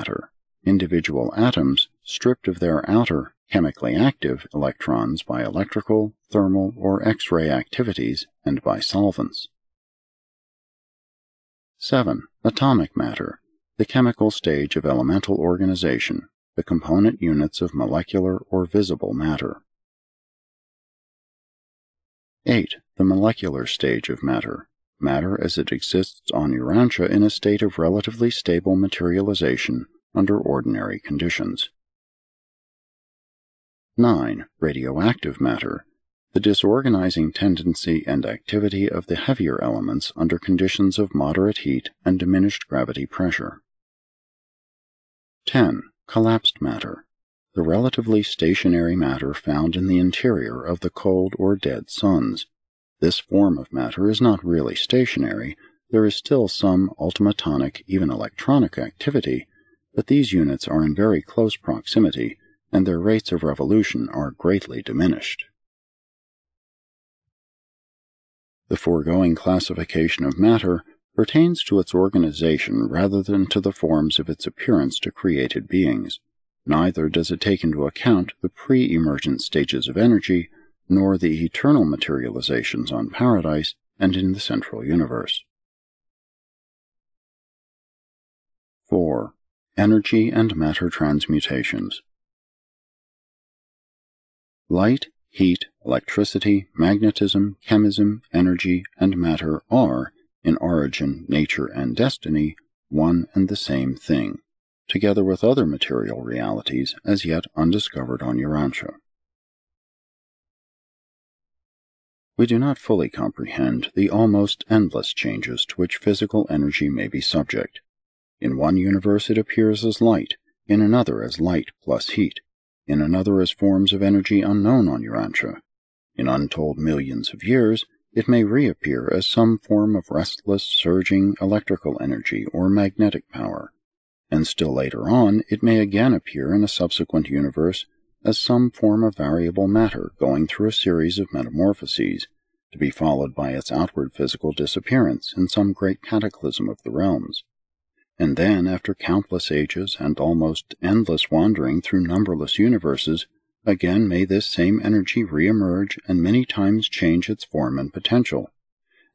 matter, individual atoms stripped of their outer, chemically active electrons by electrical, thermal, or X-ray activities and by solvents. 7. Atomic matter, the chemical stage of elemental organization, the component units of molecular or visible matter. 8. The molecular stage of matter, matter as it exists on Urantia in a state of relatively stable materialization under ordinary conditions. 9. Radioactive matter, the disorganizing tendency and activity of the heavier elements under conditions of moderate heat and diminished gravity pressure. 10. Collapsed matter, the relatively stationary matter found in the interior of the cold or dead suns. This form of matter is not really stationary. There is still some ultimatonic, even electronic activity, but these units are in very close proximity, and their rates of revolution are greatly diminished. The foregoing classification of matter pertains to its organization rather than to the forms of its appearance to created beings. Neither does it take into account the pre-emergent stages of energy, nor the eternal materializations on Paradise and in the central universe. 4. Energy and matter transmutations. Light, heat, electricity, magnetism, chemism, energy, and matter are, in origin, nature, and destiny, one and the same thing, together with other material realities as yet undiscovered on Urantia. We do not fully comprehend the almost endless changes to which physical energy may be subject. In one universe it appears as light, in another as light plus heat, in another as forms of energy unknown on Urantia. In untold millions of years, it may reappear as some form of restless, surging electrical energy or magnetic power, and still later on it may again appear in a subsequent universe as some form of variable matter going through a series of metamorphoses, to be followed by its outward physical disappearance in some great cataclysm of the realms. And then, after countless ages and almost endless wandering through numberless universes, again may this same energy re-emerge and many times change its form and potential.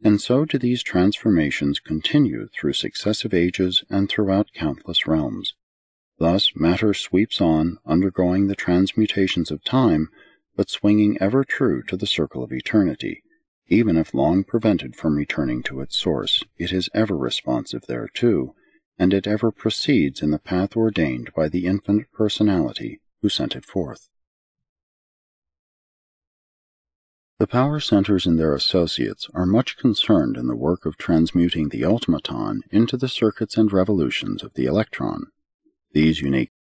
And so do these transformations continue through successive ages and throughout countless realms. Thus matter sweeps on, undergoing the transmutations of time, but swinging ever true to the circle of eternity. Even if long prevented from returning to its source, it is ever responsive thereto, and it ever proceeds in the path ordained by the infinite personality who sent it forth. The power centers and their associates are much concerned in the work of transmuting the ultimaton into the circuits and revolutions of the electron. These unique